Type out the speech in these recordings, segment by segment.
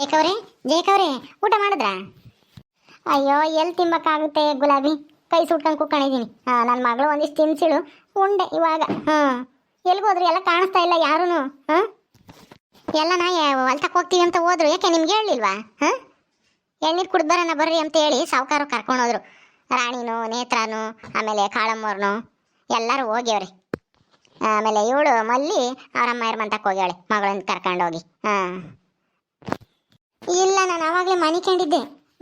ಜೇಕವ್ರೆ ಜೇಕವ್ರೆ ಊಟ ಮಾಡಿದ್ರ? ಅಯ್ಯೋ ಎಲ್ಲಿ ತಿಂಬಕ್ಕಾಗುತ್ತೆ ಗುಲಾಬಿ, ಕೈ ಸುಟ್ಕೊಂಡು ಕುಕ್ಕೊಂಡಿದ್ದೀನಿ. ನನ್ನ ಮಗಳು ಒಂದಿಷ್ಟು ತಿನ್ಸಿಳು, ಉಂಡೆ ಇವಾಗ. ಎಲ್ಗೋದ್ರಿ? ಎಲ್ಲ ಕಾಣಿಸ್ತಾ ಇಲ್ಲ ಯಾರೂ. ಎಲ್ಲ ನಾ ಹೊಲ್ತಕ್ಕೆ ಹೋಗ್ತೀವಿ ಅಂತ ಹೋದ್ರು, ಯಾಕೆ ನಿಮ್ಗೆ ಹೇಳಿಲ್ವಾ? ಎಣ್ಣೀರು ಕುಡ್ದು ಬರೋಣ ಬರ್ರಿ ಅಂತ ಹೇಳಿ ಸಾವುಕಾರ ಕರ್ಕೊಂಡೋದ್ರು. ರಾಣಿನೂ ನೇತ್ರಾನು ಆಮೇಲೆ ಕಾಳಮ್ಮವ್ರನು ಎಲ್ಲರೂ ಹೋಗ್ಯವ್ರಿ. ಆಮೇಲೆ ಇವಳು ಮಲ್ಲಿ ಅವರಮ್ಮ ಮಂತಕ್ಕೆ ಹೋಗ್ಯಾಳೆ ಮಗಳನ್ನ ಕರ್ಕೊಂಡೋಗಿ. ಇಲ್ಲ, ನಾನು ಆವಾಗಲೇ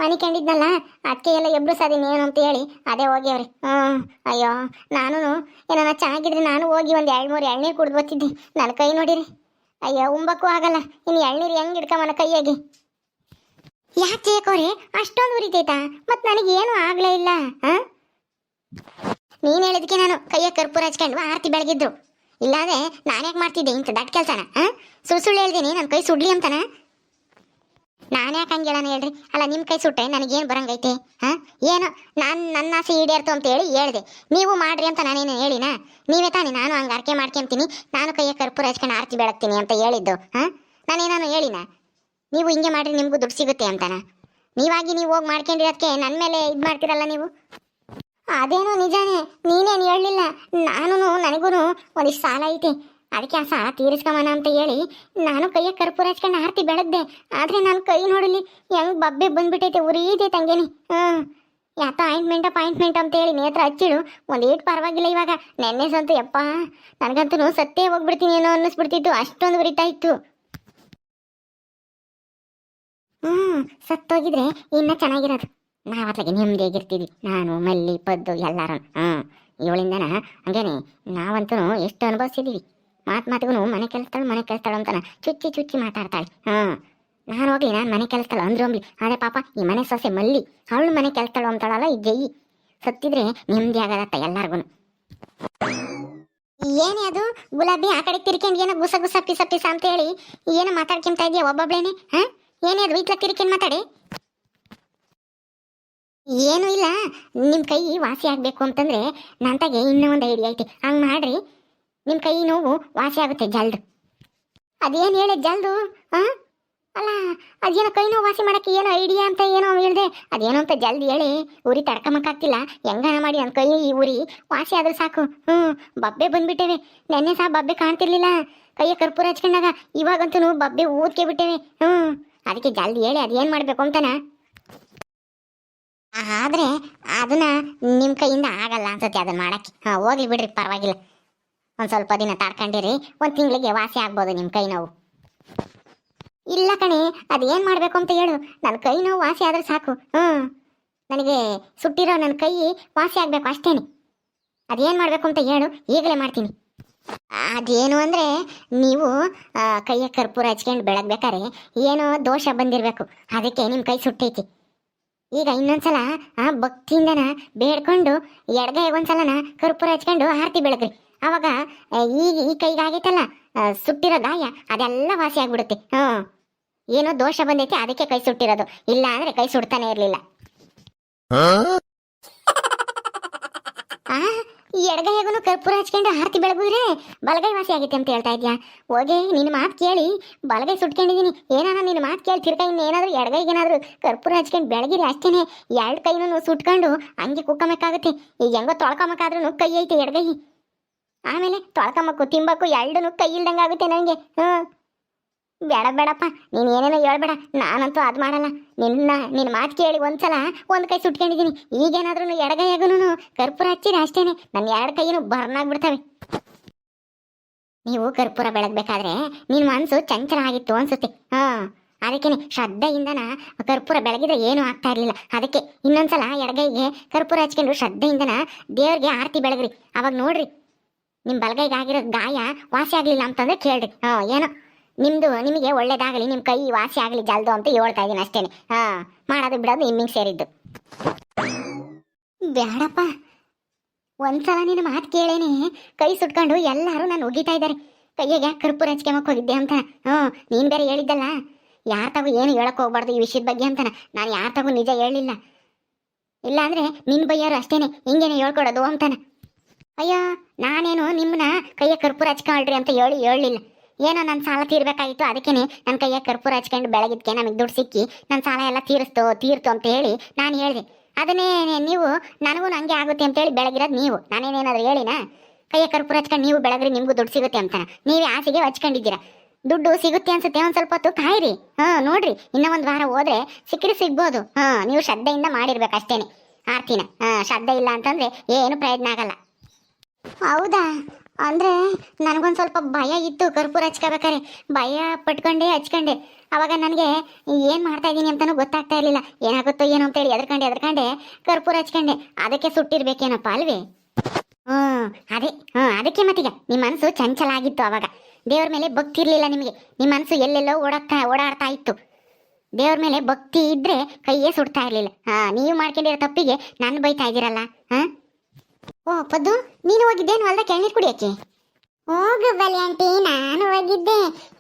ಮನಿಕೊಂಡಿದ್ನಲ್ಲ, ಅದಕ್ಕೆ ಎಲ್ಲ ಎಬ್ರು ಸಾದೀನಿ ಏನು ಅಂತ ಹೇಳಿ ಅದೇ ಹೋಗ್ಯವ್ರಿ. ಅಯ್ಯೋ, ನಾನು ಏನಾರ ಚೆನ್ನಾಗಿದ್ರೆ ನಾನು ಹೋಗಿ ಒಂದು 2-3 ಎಳ್ನೀರು ಕುಡ್ದು ಬರ್ತಿದ್ದೆ. ನನ್ನ ಕೈ ನೋಡಿರಿ, ಅಯ್ಯೋ ಉಂಬಕ್ಕೂ ಆಗಲ್ಲ, ಇನ್ನು ಎಳ್ನೀರು ಹೆಂಗೆ ಹಿಡ್ಕೊಂಬನ ಕೈಯಾಗಿ. ಯಾಕೆ ಕೋರಿ ಅಷ್ಟೊಂದು ಉರಿತೈತಾ? ಮತ್ತು ನನಗೇನು ಆಗಲೇ ಇಲ್ಲ. ನೀನು ಹೇಳಿದಕ್ಕೆ ನಾನು ಕೈಯಾಗ ಕರ್ಪೂರ ಹಚ್ಕೊಂಡು ಆರತಿ ಬೆಳಗಿದ್ರು, ಇಲ್ಲಾಂದ್ರೆ ನಾನ್ಯಾಕೆ ಮಾಡ್ತಿದ್ದೆ ಇಂಥ ದಟ್ ಕೆಲಸನ? ಸುಳ್ಳು ಹೇಳ್ತೀನಿ ನನ್ನ ಕೈ ಸುಡ್ಲಿ ಅಂತಾನ? ನಾನು ಯಾಕೆ ಹಂಗೆ ಹೇಳೋಣ ಹೇಳ್ರಿ? ಅಲ್ಲ, ನಿಮ್ಮ ಕೈ ಸುಟ್ಟೆ ನನಗೇನು ಬರಂಗೈತೆ? ಏನೋ ನನ್ನ ಆಸೆ ಈಡೇರ್ತು ಅಂತ ಹೇಳಿ ಹೇಳಿದೆ, ನೀವು ಮಾಡ್ರಿ ಅಂತ ನಾನೇನು ಹೇಳಿನ? ನೀವೇ ತಾನೇ ನಾನು ಹಂಗೆ ಅರ್ಕೆ ಮಾಡ್ಕೊಂತೀನಿ, ನಾನು ಕೈಯಾಗ ಕರ್ಪೂರ ಹಚ್ಕೊಂಡು ಆರತಿ ಬೆಳಗ್ತೀನಿ ಅಂತ ಹೇಳಿದ್ದು. ನಾನೇನಾನು ಹೇಳಿನ? ನೀವು ಹಿಂಗೆ ಮಾಡಿರಿ ನಿಮಗೂ ದುಡ್ಡು ಸಿಗುತ್ತೆ ಅಂತಾನ? ನೀವಾಗಿ ನೀವು ಹೋಗಿ ಮಾಡ್ಕೊಂಡಿರೋದಕ್ಕೆ ನನ್ನ ಮೇಲೆ ಇದು ಮಾಡ್ತೀರಲ್ಲ ನೀವು. ಅದೇನೋ ನಿಜಾನೇ, ನೀನೇನು ಹೇಳಲಿಲ್ಲ. ನನಗೂ ಒಂದಿಷ್ಟು ಸಾಲ ಐತೆ, ಅದಕ್ಕೆ ಆ ಸಾಲ ತೀರಿಸ್ಕೊಂಬನ ಅಂತ ಹೇಳಿ ನಾನು ಕೈಯಾಗ ಕರ್ಪೂರ ಹಚ್ಕೊಂಡು ಆರತಿ ಬೆಳಗ್ದೆ. ಆದರೆ ನಾನು ಕೈ ನೋಡಲಿ ಹೆಂಗೆ ಬಬ್ಬೆ ಬಂದ್ಬಿಟ್ಟೈತೆ, ಉರಿದೈತೆ ಹಂಗೇನಿ. ಯಾತ ಪಾಯಿಂಟ್ಮೆಂಟ್ ಅಂತ ಹೇಳಿ ನೇತ್ರ ಹಚ್ಚಿಡು, ಒಂದೇಟು ಪರವಾಗಿಲ್ಲ. ಇವಾಗ ನೆನ್ನೆ ಸಂತು ಯಪ್ಪ ನನಗಂತೂ ಸತ್ತೇ ಹೋಗ್ಬಿಡ್ತೀನಿ ಏನೋ ಅನ್ನಿಸ್ಬಿಡ್ತಿತ್ತು, ಅಷ್ಟೊಂದು ಉರಿತಾ ಇತ್ತು. ಸತ್ತೋಗಿದ್ರೆ ಇನ್ನೂ ಚೆನ್ನಾಗಿರೋದು. ನಾವತ್ಲಾಗೆ ನೆಮ್ಮದಿಯಾಗಿರ್ತೀವಿ, ನಾನು ಮಲ್ಲಿ ಪದ್ದು ಎಲ್ಲರೂ. ಇವಳಿಂದನ ಹಂಗೇನೆ ನಾವಂತೂ ಎಷ್ಟು ಅನುಭವಿಸಿದ್ದೀವಿ. ಮಾತಿಗೂ ಮನೆ ಕೆಲಸತಾಳು ಅಂತಾನ ಚುಚ್ಚಿ ಮಾತಾಡ್ತಾಳೆ. ನಾನು ಹೋಗ್ಲಿ, ನಾನು ಮನೆ ಕೆಲಸತಾಳು ಅಂದ್ರು ಅಂಬ್ಲಿ, ಅದೇ ಪಾಪ ಈ ಮನೆ ಸೊಸೆ ಮಲ್ಲಿ ಅವಳು ಮನೆ ಕೆಲಸತಾಳು ಅಂತಾಳಲ್ಲ, ಈ ಜೈ ಸತ್ತಿದ್ರೆ ನೆಮ್ಮದಿ ಆಗದತ್ತ ಎಲ್ಲಾರ್ಗು. ಏನೇ ಅದು ಗುಲಾಬಿ ಆ ಕಡೆ ತಿರ್ಕೊಂಡು ಏನೋ ಗುಸ ಪಿಸ ಅಂತ ಹೇಳಿ ಏನೋ ಮಾತಾಡ್ಕೊಂತ ಇದೆಯಾ ಒಬ್ಬೊಬ್ಳೇನೆ? ಏನೇ ಅದು ಇತ್ಲ ತಿರ್ಕೊಂಡು ಮಾತಾಡಿ? ಏನೂ ಇಲ್ಲ, ನಿಮ್ಮ ಕೈ ವಾಸಿ ಆಗಬೇಕು ಅಂತಂದರೆ ನಂತಾಗೆ ಇನ್ನೂ ಒಂದು ಐಡಿಯಾ ಐತಿ. ಹಂಗೆ ಮಾಡ್ರಿ, ನಿಮ್ಮ ಕೈ ನೋವು ವಾಸಿ ಆಗುತ್ತೆ ಜಲ್ದು. ಅದೇನು ಹೇಳಿ ಜಲ್ದು? ಅಲ್ಲ, ಅದೇನೋ ಕೈ ನೋವು ವಾಸಿ ಮಾಡೋಕ್ಕೆ ಏನೋ ಐಡಿಯಾ ಅಂತ ಏನೋ ಹೇಳಿದೆ, ಅದೇನೋ ಅಂತ ಜಲ್ದಿ ಹೇಳಿ. ಉರಿ ತಡ್ಕೊಂಬಕ್ಕಾಗ್ತಿಲ್ಲ, ಹೆಂಗನ ಮಾಡಿ ನನ್ನ ಕೈ ಉರಿ ವಾಸಿ ಆದ್ರೆ ಸಾಕು. ಬಬ್ಬೆ ಬಂದ್ಬಿಟ್ಟೇವೆ. ನೆನ್ನೆ ಸಹ ಬಬ್ಬೆ ಕಾಣ್ತಿರ್ಲಿಲ್ಲ ಕೈಯ ಕರ್ಪೂರ ಹಚ್ಕೊಂಡಾಗ, ಇವಾಗಂತೂ ಬಬ್ಬೆ ಊದ್ಕೆ ಬಿಟ್ಟೇವೆ. ಅದಕ್ಕೆ ಜಲ್ದಿ ಹೇಳಿ ಅದೇನು ಮಾಡಬೇಕು ಅಂತಾನ. ಆದರೆ ಅದನ್ನ ನಿಮ್ಮ ಕೈಯಿಂದ ಆಗಲ್ಲ ಅನ್ಸುತ್ತೆ ಅದನ್ನ ಮಾಡಕ್ಕೆ. ಹೋಗ್ಲಿ ಬಿಡ್ರಿ, ಪರವಾಗಿಲ್ಲ. ಒಂದು ಸ್ವಲ್ಪ ದಿನ ತಡ್ಕೊಂಡಿರಿ, ಒಂದು ತಿಂಗಳಿಗೆ ವಾಸಿ ಆಗ್ಬೋದು ನಿಮ್ಮ ಕೈ ನೋವು. ಇಲ್ಲ ಕಣೆ, ಅದೇನು ಮಾಡಬೇಕು ಅಂತ ಹೇಳು. ನನ್ನ ಕೈ ನೋವು ವಾಸಿ ಆದರೆ ಸಾಕು. ನನಗೆ ಸುಟ್ಟಿರೋ ನನ್ನ ಕೈ ವಾಸಿ ಆಗಬೇಕು ಅಷ್ಟೇನೆ. ಅದೇನು ಮಾಡಬೇಕು ಅಂತ ಹೇಳು, ಈಗಲೇ ಮಾಡ್ತೀನಿ. ಅದೇನು ಅಂದರೆ, ನೀವು ಕೈಯ ಕರ್ಪೂರ ಹಚ್ಕೊಂಡು ಬೆಳಗ್ಬೇಕಾರೆ ಏನೋ ದೋಷ ಬಂದಿರಬೇಕು, ಅದಕ್ಕೆ ನಿಮ್ಮ ಕೈ ಸುಟ್ಟೈತಿ. ಈಗ ಇನ್ನೊಂದ್ಸಲ ಭಕ್ತಿಯಿಂದನ ಬೇಡ್ಕೊಂಡು ಎಡಗೈಗೆ ಒಂದ್ಸಲನ ಕರ್ಪೂರ ಹಚ್ಕೊಂಡು ಆರತಿ ಬೆಳಗ್ರಿ. ಅವಾಗ ಈ ಕೈಗೆ ಆಗೈತಲ್ಲ ಸುಟ್ಟಿರೋ ಗಾಯ ಅದೆಲ್ಲ ವಾಸಿ ಆಗ್ಬಿಡುತ್ತೆ. ಏನೋ ದೋಷ ಬಂದೈತೆ ಅದಕ್ಕೆ ಕೈ ಸುಟ್ಟಿರೋದು, ಇಲ್ಲ ಅಂದ್ರೆ ಕೈ ಸುಡ್ತಾನೆ ಇರಲಿಲ್ಲ. ಎಡಗೈಗೂ ಕರ್ಪೂರ ಹಚ್ಕೊಂಡು ಆರತಿ ಬೆಳಗಿದ್ರೆ ಬಲಗೈ ವಾಸಿ ಆಗೈತೆ ಅಂತ ಹೇಳ್ತಾ ಇದ್ಯಾ? ಹೋಗಿ ನಿನ್ನ ಮಾತು ಕೇಳಿ ಬಲಗೈ ಸುಟ್ಕೊಂಡಿದ್ದೀನಿ. ಏನಾನ ನಿನ್ನ ಮಾತು ಕೇಳಿ ತಿರ್ಗಾ ಇನ್ನೇನಾದ್ರು ಎಡಗೈಗೇನಾದ್ರು ಕರ್ಪೂರ ಹಚ್ಕೊಂಡು ಬೆಳಗಿರಿ ಅಷ್ಟೇನೆ. 2 ಕೈನೂ ಸುಟ್ಕೊಂಡು ಹಂಗೆ ಕುಕ್ಕಮಕ್ಕಾಗುತ್ತೆ. ಈಗ ಹೆಂಗೋ ತೊಳ್ಕೊಂಬಕ್ಕಾದ್ರೂ ಕೈ ಐತೆ ಎಡಗೈ, ಆಮೇಲೆ ತೊಳ್ಕೊಂಬಕ್ಕು ತಿಂಬಕ್ಕು 2 ಕೈ ಇಲ್ದಂಗೆ ಆಗುತ್ತೆ ನನಗೆ. ಬೇಡಪ್ಪ, ನೀನು ಏನೇನೋ ಹೇಳ್ಬೇಡ, ನಾನಂತೂ ಅದು ಮಾಡಲ್ಲ. ನಿನ್ನ ಮಾತು ಕೇಳಿ ಒಂದ್ಸಲ ಒಂದು ಕೈ ಸುಟ್ಕೊಂಡಿದ್ದೀನಿ. ಈಗೇನಾದ್ರೂ ಎಡಗೈಯಾಗೂ ಕರ್ಪೂರ ಹಚ್ಚಿರಿ ಅಷ್ಟೇನೆ, ನನ್ನ 2 ಕೈಯೂ ಬರ್ನಾಗ್ಬಿಡ್ತವೆ. ನೀವು ಕರ್ಪೂರ ಬೆಳಗ್ಬೇಕಾದ್ರೆ ನಿನ್ನ ಮನಸ್ಸು ಚಂಚಲ ಆಗಿತ್ತು ಅನ್ಸುತ್ತೆ. ಅದಕ್ಕೇನೆ ಶ್ರದ್ಧೆಯಿಂದನ ಕರ್ಪೂರ ಬೆಳಗಿದ್ರೆ ಏನೂ ಆಗ್ತಾ ಇರಲಿಲ್ಲ. ಅದಕ್ಕೆ ಇನ್ನೊಂದ್ಸಲ ಎಡಗೈಗೆ ಕರ್ಪೂರ ಹಚ್ಕೊಂಡು ಶ್ರದ್ಧೆಯಿಂದನ ದೇವ್ರಿಗೆ ಆರತಿ ಬೆಳಗ್ರಿ. ಅವಾಗ ನೋಡ್ರಿ ನಿಮ್ಮ ಬಲಗೈಗೆ ಆಗಿರೋ ಗಾಯ ವಾಸಿ ಆಗಲಿಲ್ಲ ಅಂತಂದ್ರೆ ಕೇಳ್ರಿ. ಏನೋ ನಿಮಗೆ ಒಳ್ಳೇದಾಗಲಿ, ನಿಮ್ಮ ಕೈ ವಾಸಿ ಆಗಲಿ ಜಲ್ದು ಅಂತ ಹೇಳ್ತಾ ಇದ್ದೀನಿ ಅಷ್ಟೇನೆ. ಮಾಡೋದು ಬಿಡೋದು ನಿಮ್ಮಿಂಗ್ ಸೇರಿದ್ದು. ಬೇಡಪ್ಪ, ಒಂದ್ಸಲ ನಿನ್ನ ಮಾತು ಕೇಳೇನೆ ಕೈ ಸುಟ್ಕೊಂಡು ಎಲ್ಲರೂ ನಾನು ಒಗಿತಾ ಇದ್ದಾರೆ, ಕೈಯಾಗೆ ಕರ್ಪೂರ ಹಚ್ಕೊಂಬಕ್ಕೆ ಹೋಗಿದ್ದೆ ಅಂತ. ನೀನು ಬೇರೆ ಹೇಳಿದ್ದಲ್ಲ ಯಾರ ತಗೋ ಏನು ಹೇಳಕ್ಕೆ ಹೋಗ್ಬಾರ್ದು ಈ ವಿಷಯದ ಬಗ್ಗೆ ಅಂತಾನೆ. ನಾನು ಯಾರ ತಗೋ ನಿಜ ಹೇಳಿಲ್ಲ, ಇಲ್ಲಾಂದರೆ ನಿನ್ನ ಬೈಯೋರು ಅಷ್ಟೇನೆ, ಹಿಂಗೇನೆ ಹೇಳ್ಕೊಡೋದು ಅಂತಾನೆ. ಅಯ್ಯೋ, ನಾನೇನು ನಿಮ್ಮನ್ನ ಕೈಯ ಕರ್ಪೂರ ಹಚ್ಕೊಳ್ರಿ ಅಂತ ಹೇಳಿಲ್ಲ. ಏನೋ ನನ್ನ ಸಾಲ ತೀರ್ಬೇಕಾಗಿತ್ತು, ಅದಕ್ಕೇನೆ ನನ್ನ ಕೈಯಾಗ ಕರ್ಪೂರ ಹಚ್ಕೊಂಡು ಬೆಳಗಿದ್ಕೆ ನಮಗೆ ದುಡ್ಡು ಸಿಕ್ಕಿ ನನ್ನ ಸಾಲ ಎಲ್ಲ ತೀರ್ತು ಅಂತ ಹೇಳಿ ನಾನು ಹೇಳಿದೆ. ಅದನ್ನೇ ನೀವು ನನಗೂ ಹಂಗೆ ಆಗುತ್ತೆ ಅಂತೇಳಿ ಬೆಳಗಿರೋದು ನೀವು. ನಾನೇನೇನಾದ್ರು ಹೇಳಿನಾ? ಕೈಯಾಗ ಕರ್ಪೂರ ಹಚ್ಕೊಂಡು ನೀವು ಬೆಳಗ್ರಿ ನಿಮಗೂ ದುಡ್ಡು ಸಿಗುತ್ತೆ ಅಂತಾನ ನೀವೇ ಆಸೆಗೆ ಹಚ್ಕೊಂಡಿದ್ದೀರಾ. ದುಡ್ಡು ಸಿಗುತ್ತೆ ಅನ್ಸುತ್ತೆ, ಒಂದು ಸ್ವಲ್ಪ ಹೊತ್ತು ಕಾಯಿರಿ. ನೋಡ್ರಿ, ಇನ್ನೂ ಒಂದು ವಾರ ಹೋದ್ರೆ ಸಿಗ್ಬೋದು. ನೀವು ಶ್ರದ್ಧೆಯಿಂದ ಮಾಡಿರ್ಬೇಕು ಅಷ್ಟೇನೆ ಆರ್ತಿನ. ಶ್ರದ್ಧೆ ಇಲ್ಲ ಅಂತಂದ್ರೆ ಏನು ಪ್ರಯೋಜನ ಆಗಲ್ಲ. ಹೌದಾ? ಅಂದ್ರೆ ನನಗೊಂದು ಸ್ವಲ್ಪ ಭಯ ಇತ್ತು ಕರ್ಪೂರ ಹಚ್ಕೋಬೇಕಾರೆ. ಭಯ ಪಟ್ಕೊಂಡೆ ಹಚ್ಕೊಂಡೆ. ಅವಾಗ ನನಗೆ ಏನು ಮಾಡ್ತಾ ಇದ್ದೀನಿ ಅಂತಲೂ ಗೊತ್ತಾಗ್ತಾ ಇರಲಿಲ್ಲ. ಏನಾಗುತ್ತೋ ಏನೋ ಅಂತೇಳಿ ಎದ್ರಕಂಡೆ ಕರ್ಪೂರ ಹಚ್ಕೊಂಡೆ. ಅದಕ್ಕೆ ಸುಟ್ಟಿರ್ಬೇಕೇನಪ್ಪ ಅಲ್ವೇ? ಅದಕ್ಕೆ ಮತ್ತೀಗ ನಿಮ್ಮ ಮನಸ್ಸು ಚಂಚಲ ಆಗಿತ್ತು. ಅವಾಗ ದೇವ್ರ ಮೇಲೆ ಭಕ್ತಿ ಇರಲಿಲ್ಲ ನಿಮಗೆ. ನಿಮ್ಮ ಮನಸ್ಸು ಎಲ್ಲೆಲ್ಲೋ ಓಡಾಡ್ತಾ ಇತ್ತು. ದೇವ್ರ ಮೇಲೆ ಭಕ್ತಿ ಇದ್ರೆ ಕೈಯೇ ಸುಡ್ತಾ ಇರಲಿಲ್ಲ. ನೀವು ಮಾಡ್ಕೊಂಡಿರೋ ತಪ್ಪಿಗೆ ನಾನು ಬೈತಾ ಇದ್ದೀರಲ್ಲ. ಓ ಪದ್ದು, ನೀನು ಹೋಗಿದ್ದೇನು ಹೊಲ್ದಾಗ ಎಳ್ನೀರು ಕುಡಿಯೋಕ್ಕೆ? ಹೋಗು ಬಲಿ ಆಂಟಿ, ನಾನು ಹೋಗಿದ್ದೆ.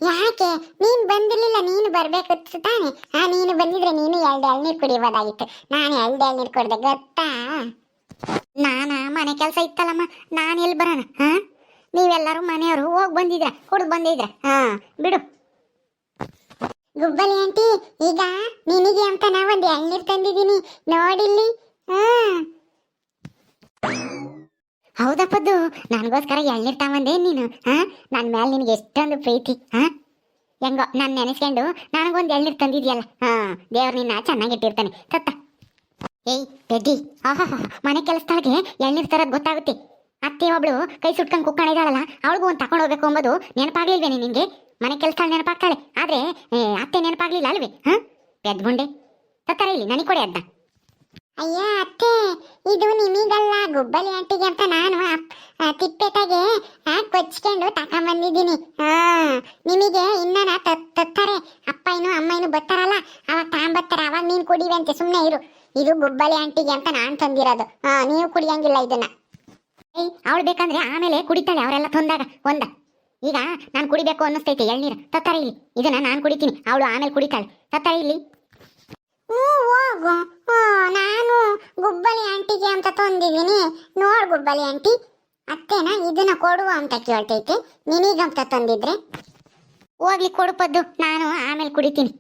ಯಾಕೆ ನೀನು ಬಂದಿರಲಿಲ್ಲ? ನೀನು ಬರಬೇಕಿತ್ತು ತಾನೆ. ನೀನು ಬಂದಿದ್ರೆ ನೀನು 2 ಎಳ್ನೀರು ಕುಡಿಯೋದಾಗಿತ್ತು. ನಾನು 2 ಎಳ್ನೀರು ಕುಡ್ದೆ ಗೊತ್ತಾ? ಮನೆ ಕೆಲಸ ಇತ್ತಲ್ಲಮ್ಮ, ನಾನು ಎಲ್ಲಿ ಬರೋಣ? ನೀವೆಲ್ಲರೂ ಮನೆಯವರು ಹೋಗಿ ಬಂದಿದ್ರ, ಕುಡ್ದು ಬಂದಿದ್ರ. ಬಿಡು ಗುಬ್ಬಲಿ ಆಂಟಿ. ಈಗ ನಿನಗೆ ಅಂತ ನಾ ಒಂದು ಎಳ್ನೀರು ತಂದಿದ್ದೀನಿ ನೋಡಿಲ್ಲಿ. ಹೌದಪ್ಪದ್ದು, ನನಗೋಸ್ಕರ ಎಳ್ನೀರು ತಗೊಂಬಂದೆ ನೀನು. ನನ್ನ ಮೇಲೆ ನಿನಗೆ ಎಷ್ಟೊಂದು ಪ್ರೀತಿ. ಹೆಂಗೋ ನಾನು ನೆನೆಸ್ಕೊಂಡು ನನಗೊಂದು ಎಳ್ನೀರು ತಂದಿದ್ಯಲ್ಲ. ದೇವ್ರು ನಿನ್ನ ಚೆನ್ನಾಗಿಟ್ಟಿರ್ತಾನೆ. ತತ್ತ ಏಯ್ ಪೆಡ್ಡಿ, ಮನೆ ಕೆಲಸದೊಳಗೆ ಎಳ್ನೀರು ತರೋದು ಗೊತ್ತಾಗುತ್ತೆ. ಅತ್ತೆ ಒಬ್ಳು ಕೈ ಸುಟ್ಕೊಂಡು ಕುಕ್ಕಣಿದಾಳಲ್ಲ, ಅವಳಿಗೂ ಒಂದು ತಗೊಂಡು ಹೋಗ್ಬೇಕು ಅಂಬೋದು ನೆನಪಾಗ್ಲಿಲ್ವೇನೆ ನಿನಗೆ? ಮನೆ ಕೆಲಸ ನೆನಪಾಗ್ತಾಳೆ, ಆದ್ರೆ ಅತ್ತೆ ನೆನಪಾಗ್ಲಿಲ್ಲ ಅಲ್ವೇ? ಪೆದ್ಗುಂಡೆ ತತ್ತರ ಇಲ್ಲಿ ನನಗೆ ಕೊಡಿ ಅದ್ನ. ಅಯ್ಯ ಅತ್ತೆ, ಇದು ನಿಮಗಲ್ಲ ಗುಬ್ಬಲಿ ಆಂಟಿಗೆ ಅಂತ ನಾನು ತಿಪ್ಪೆಟಾಗೆ ಕೊಚ್ಕೊಂಡು ತಕೊಂಬಂದಿದ್ದೀನಿ. ನಿಮಗೆ ಇನ್ನ ತತ್ತಾರೆ. ಅಪ್ಪಯ್ಯನು ಅಮ್ಮಯ್ಯನು ಬರ್ತಾರಲ್ಲ, ಅವಾಗ ತಗೊಂಬರ್ತಾರೆ. ಅವಾಗ ನೀನು ಕುಡಿವಂತೆ, ಸುಮ್ಮನೆ ಇರು. ಇದು ಗುಬ್ಬಲಿ ಆಂಟಿಗೆ ಅಂತ ನಾನು ತಂದಿರೋದು. ನೀವು ಕುಡಿಯಂಗಿಲ್ಲ ಇದನ್ನ. ಅವಳು ಬೇಕಂದ್ರೆ ಆಮೇಲೆ ಕುಡಿತಾಳೆ, ಅವರೆಲ್ಲ ತಂದಾಗ ಈಗ ನಾನು ಕುಡಿಬೇಕು ಅನ್ನಿಸ್ತೈತೆ ಎಳ್ನೀರು. ತತ್ತಾರೆ ಇಲ್ಲಿ, ಇದನ್ನ ನಾನು ಕುಡಿತೀನಿ, ಅವಳು ಆಮೇಲೆ ಕುಡಿತಾಳೆ. ತತ್ತಾರೆ ಇಲ್ಲಿ. ಹೋಗು. ನಾನು ಗುಬ್ಬಲಿ ಆಂಟಿಗೆ ಅಂತ ತಂದಿದ್ದೀನಿ. ನೋಡ್ ಗುಬ್ಬಲಿ ಆಂಟಿ, ಅತ್ತೇನ ಇದನ್ನ ಕೊಡುವ ಅಂತ ಕೇಳ್ತೈತೆ. ನಿನಗಂತ ತಂದಿದ್ರೆ ಹೋಗ್ಲಿ ಕೊಡುಪದ್ದು, ನಾನು ಆಮೇಲೆ ಕುಡಿತೀನಿ.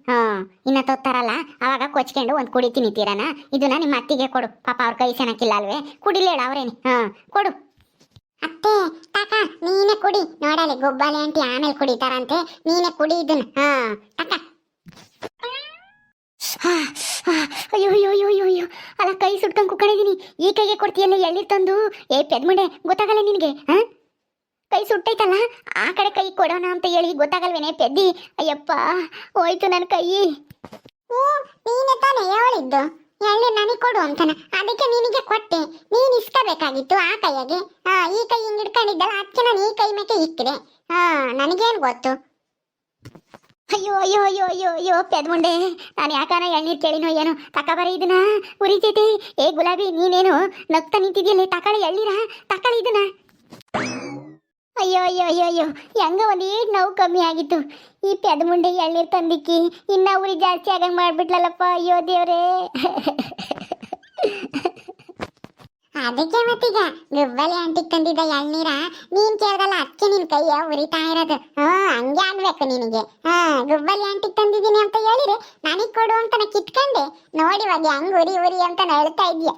ಇನ್ನ ತೊತ್ತಾರಲ್ಲ ಅವಾಗ ಕೊಚ್ಕೊಂಡು ಒಂದು ಕುಡಿತೀನಿ ತೀರನ. ಇದನ್ನ ನಿಮ್ಮ ಅತ್ತಿಗೆ ಕೊಡು, ಪಾಪ ಅವ್ರ ಕೈ ಸೆನಕ್ಕಿಲ್ಲ ಅಲ್ವೇ? ಕುಡಿಲೇಳ ಅವ್ರೇನೆ. ಕೊಡು ಅತ್ತೆ. ತಕ ನೀನೇ ಕುಡಿ. ನೋಡಲಿ ಗುಬ್ಬಲಿ ಆಂಟಿ ಆಮೇಲೆ ಕುಡಿತಾರಂತೆ, ನೀನೇ ಕುಡಿ ಇದನ್ನ. ತಕ. ಅಯ್ಯೋ ಅಯ್ಯೋ ಅಯ್ಯೋ ಅಯ್ಯೋ, ಅಲ್ಲ ಕೈ ಸುಟ್ಕೊಂಡು ಕುಕ್ಕಣಿದೀನಿ. ಈ ಕೈಗೆ ಕೊಡ್ತೀಯಲ್ಲ ಎಳ್ನೀರು ತಂದು? ಪೆದ್ಮುಂಡೆ, ಗೊತ್ತಾಗಲ್ಲ ನಿನಗೆ? ಕೈ ಸುಟ್ಟೈತಲ್ಲ, ಆ ಕಡೆ ಕೈ ಕೊಡೋಣ ಅಂತ ಹೇಳಿ ಗೊತ್ತಾಗಲ್ವೇನೆ ಪೆದ್ದಿ? ಅಯ್ಯಪ್ಪ, ಹೋಯ್ತು ನನ್ನ ಕೈ. ನೀನೆ ತಾನೇ ಹೇಳಿದ್ದು ಎಳ್ನೀರು ನನಗೆ ಕೊಡು ಅಂತಾನ, ಅದಕ್ಕೆ ನಿನಗೆ ಕೊಟ್ಟೆ. ನೀನು ಇಸ್ಕೋಬೇಕಾಗಿತ್ತು ಆ ಕೈಯಾಗೆ. ಈ ಕೈ ಹಿಂಗೆ ಹಿಡ್ಕೊಂಡಿದ್ದಲ್ಲ, ಅದಕ್ಕೆ ನಾನು ಈ ಕೈ ಮೇಕೆ ಇಕ್ಕಿದೆ. ನನಗೇನು ಗೊತ್ತು? ಅಯ್ಯೋ ಅಯ್ಯೋ ಅಯ್ಯೋ ಅಯ್ಯೋ ಅಯ್ಯೋ ಪೆದ್ಮುಂಡೆ, ನಾನು ಯಾಕಾನ ಎಳ್ನೀರು ಕೇಳಿನೋ ಏನೋ. ತಕಬರಿ ಇದನ್ನ, ಉರಿತೈತೆ. ಗುಲಾಬಿ, ನೀನೇನು ನಗ್ತಾ ನಿಂತಿದ್ಯಲ್ಲ? ತಕಳಿ ಎಳ್ನೀರ, ತಕಳಿ ಇದನ್ನ. ಅಯ್ಯೋ ಅಯ್ಯೋ ಅಯ್ಯೋ ಅಯ್ಯೋ, ಹೆಂಗ ಒಂದೀಟ್ ನೋವು ಕಮ್ಮಿ ಆಗಿತ್ತು. ಈ ಪೆದ್ಮುಂಡೆ ಎಳ್ನೀರು ತಂದಿಕ್ಕಿ ಇನ್ನ ಉರಿ ಜಾಸ್ತಿ ಆಗಂಗೆ ಮಾಡ್ಬಿಟ್ಲಲ್ಲಪ್ಪ. ಅಯ್ಯೋ ದೇವ್ರೇ. ಅದಕ್ಕೆ ಮತ್ತೀಗ ಗುಬ್ಬಲಿ ಆಂಟಿಗೆ ತಂದಿದ್ದ ಎಳ್ನೀರ ನೀನ್ ಕೇಳ್ದಲ್ಲ, ಅದಕ್ಕೆ ನಿನ್ ಕೈಯ ಉರಿತಾ ಇರೋದು. ಹಂಗೆ ಆಗ್ಬೇಕು ನಿನಗೆ. ಗುಬ್ಬಲಿ ಆಂಟಿಗೆ ತಂದಿದ್ದೀನಿ ಅಂತ ಹೇಳಿದ್ರೆ ನನಗ್ ಕೊಡು ಅಂತ ಕಿತ್ಕೊಂಡೆ. ನೋಡಿ ಇವಾಗ ಹೆಂಗ್ ಉರಿ ಅಂತ ಹೇಳ್ತಾ ಇದ್ಯಾ?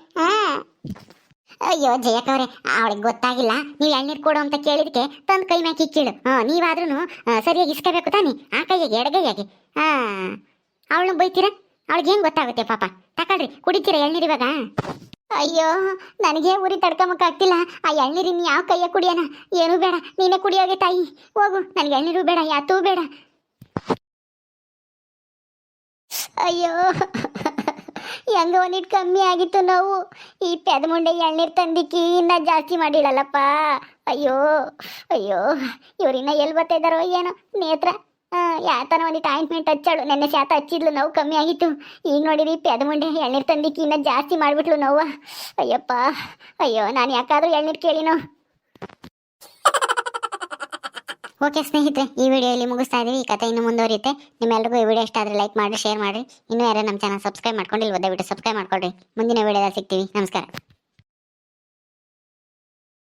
ಅಯ್ಯೋ ಜಯಕವ್ರೆ, ಅವಳಿಗೆ ಗೊತ್ತಾಗಿಲ್ಲ ನೀವು ಎಳ್ನೀರು ಕೊಡು ಅಂತ ಕೇಳಿದಕ್ಕೆ ತಂದು ಕೈ ಮ್ಯಾಕಿ ಕೀಳು. ನೀವಾದ್ರೂ ಸರಿಯಾಗಿ ಇಸ್ಕೋಬೇಕು ತಾನೆ, ಆ ಕೈಯಾಗೆ ಎಡಗೈಯಾಗೆ. ಅವಳನ್ನ ಬೈತೀರ? ಅವಳಿಗೇನು ಗೊತ್ತಾಗುತ್ತೆ ಪಾಪ. ತಕೊಳ್ರಿ, ಕುಡಿತೀರ ಎಳ್ನೀರು ಇವಾಗ? ಅಯ್ಯೋ, ನನಗೆ ಉರಿ ತಡ್ಕೊಂಬಕ್ಕಾಗ್ತಿಲ್ಲ. ಆ ಎಳ್ನೀರು ಇನ್ನು ಯಾವ ಕೈಯ ಕುಡಿಯೋಣ? ಏನೂ ಬೇಡ, ನೀನೇ ಕುಡಿಯೋಗೆ ತಾಯಿ. ಹೋಗು, ನನಗೆ ಎಳ್ನೀರು ಬೇಡ, ಯಾತೂ ಬೇಡ. ಅಯ್ಯೋ, ಹೆಂಗ ಒಂದಿಟ್ಟು ಕಮ್ಮಿ ಆಗಿತ್ತು ನೋವು. ಈ ಪೆದ್ಮುಂಡೆ ಎಳ್ನೀರು ತಂದಿಕ್ಕಿ ಇನ್ನ ಜಾಸ್ತಿ ಮಾಡಿಡಲ್ಲಪ್ಪ. ಅಯ್ಯೋ ಅಯ್ಯೋ, ಇವ್ರಿನ್ನ ಎಲ್ಲಿ ಬರ್ತಾ ಇದ್ದಾರೋ ಏನೋ. ನೇತ್ರ ಯಾತನ ಒಂದಿಟ್ಟು ಆಯಿಂಟ್ಮೆಂಟ್ ಹಚ್ಚಾಳು. ನೆನ್ನೆ ಶಾತ ಹಚ್ಚಿದ್ಲು, ನೋವು ಕಮ್ಮಿ ಆಗಿತ್ತು. ಈಗ ನೋಡಿರಿ ಪೆದ್ಮುಂಡೆ ಎಳ್ನೀರು ತಂದಿಕ್ಕಿ ಇನ್ನ ಜಾಸ್ತಿ ಮಾಡಿಬಿಟ್ಲು ನೋವ. ಅಯ್ಯಪ್ಪ, ಅಯ್ಯೋ, ನಾನು ಯಾಕಾದ್ರೂ ಎಳ್ನೀರು ಕೇಳಿನೋ. ಓಕೆ ಸ್ನೇಹಿತರೆ, ಈ ವಿಡಿಯೋ ಇಲ್ಲಿ ಮುಗಿಸ್ತಾ ಇದ್ದೀವಿ. ಈ ಕಥೆ ಇನ್ನು ಮುಂದುವರಿಯುತ್ತೆ. ನಿಮ್ಮೆಲ್ಲರಿಗೂ ಈ ವಿಡಿಯೋ ಇಷ್ಟ ಆದರೆ ಲೈಕ್ ಮಾಡಿ, ಶೇರ್ ಮಾಡಿ. ಇನ್ನೂ ಯಾರು ನಮ್ಮ ಚಾನಲ್ ಸಬ್ಸ್ಕ್ರೈಬ್ ಮಾಡ್ಕೊಂಡಿಲ್ವ ದಯವಿಟ್ಟು ಸಬ್ಸ್ಕ್ರೈಬ್ ಮಾಡ್ಕೊಳ್ರಿ. ಮುಂದಿನ ವಿಡಿಯೋದಲ್ಲಿ ಸಿಗ್ತೀವಿ. ನಮಸ್ಕಾರ.